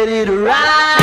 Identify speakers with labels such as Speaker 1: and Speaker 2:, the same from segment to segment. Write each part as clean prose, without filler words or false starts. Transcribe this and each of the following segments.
Speaker 1: ready to ride.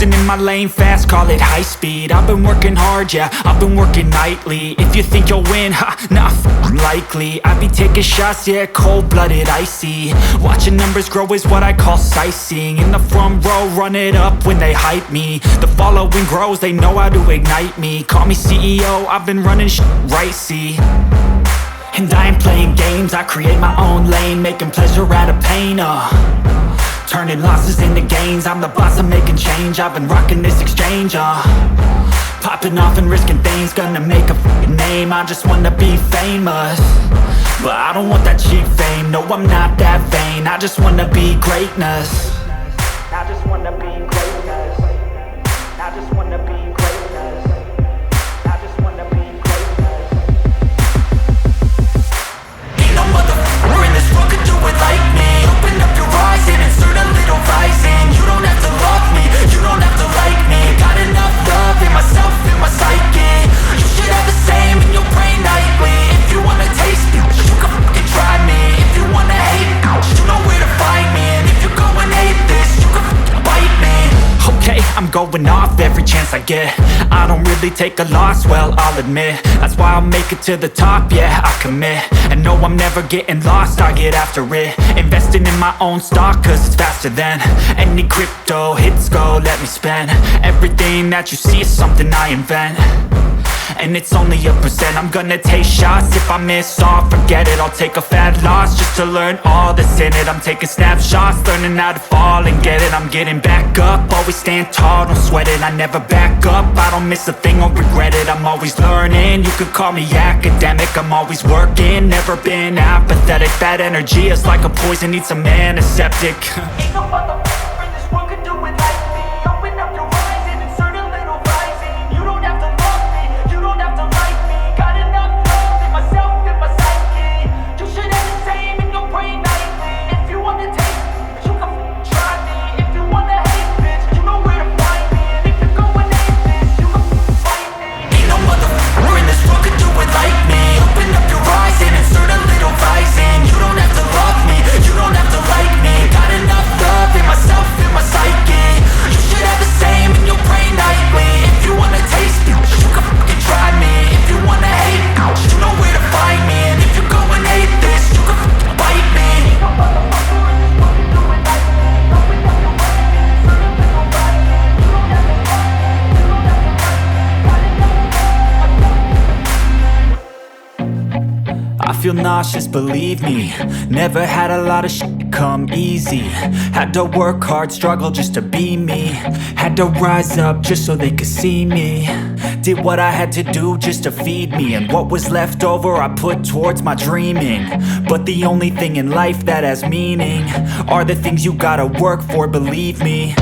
Speaker 2: In my lane fast, call it high speed. I've been working hard, yeah, I've been working nightly. If you think you'll win, ha, nah, likely. I be taking shots, yeah, cold-blooded, icy. Watching numbers grow is what I call sightseeing. In the front row, run it up when they hype me. The following grows, they know how to ignite me. Call me CEO, I've been running right, see. And I ain't playing games, I create my own lane, making pleasure out of pain, turning losses into gains. I'm the boss, I'm making change. I've been rocking this exchange, popping off and risking things. Gonna make a f***ing name. I just wanna be famous, but I don't want that cheap fame. No, I'm not that vain. I just wanna be greatness. I just wanna be greatness. I just wanna be greatness. I just wanna be greatness. Ain't no motherfucker in this world could do it like me. Open up your eyes and insert a little rising. You don't have to love me, you don't have to like me. Got enough love in myself, in my psyche. You should have the same in your brain nightly. If you wanna taste me, you can fucking try me. If you wanna hate me, you know where to find me. And if you're going hate this, you can fucking bite me. Okay, I'm going off every chance I get. I don't really take a loss, well, I'll admit. That's why I'll make it to the top, yeah, I commit. And no, I'm never getting lost, I get after it. Investing in my own stock, cause it's faster than any crypto hits go, let me spend. Everything that you see is something I invent, and it's only a percent. I'm gonna take shots, if I miss all, forget it. I'll take a fat loss just to learn all that's in it. I'm taking snapshots, learning how to fall and get it. I'm getting back up, always stand tall, don't sweat it. I never back up, I don't miss a thing or regret it. I'm always learning, you could call me academic. I'm always working, never been apathetic. That energy is like a poison, needs some antiseptic. Ain't no motherfucker in this world could do it like me. Open up your eyes and insert a little rising. You don't have to love me, you don't have to like me. Got enough love in myself, in my psyche. You should have the same in your brain nightly. If you wanna taste me, you can try me. If you wanna hate bitch, you know where to find me. And if you're going hate this, you can fight me. Ain't no motherfucker in this world could do it like me. Open up your eyes and insert a little rising. You don't have to love me, you don't nauseous, believe me. Never had a lot of shit come easy. Had to work hard, struggle just to be me. Had to rise up just so they could see me. Did what I had to do just to feed me. And what was left over I put towards my dreaming. But the only thing in life that has meaning are the things you gotta work for, believe me.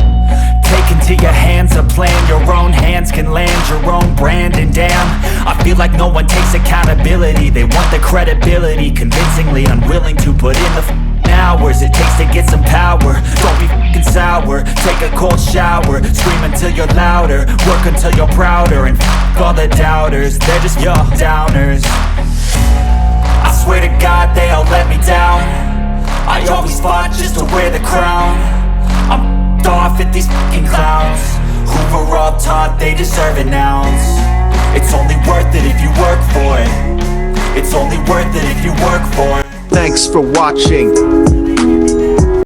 Speaker 2: Take into your hands a plan. Your own hands can land your own brand. And damn, I feel like no one takes accountability. They want the credibility, convincingly unwilling to put in the hours it takes to get some power. Don't be f***ing sour. Take a cold shower. Scream until you're louder. Work until you're prouder. And f*** all the doubters, they're just your downers. I swear to God they all let me down. I always fought just to wear the crown. I'm off at these f***ing clowns who were all taught they deserve an ounce. It's only worth it if you work for it. It's only worth it if you work for it.
Speaker 1: Thanks for watching.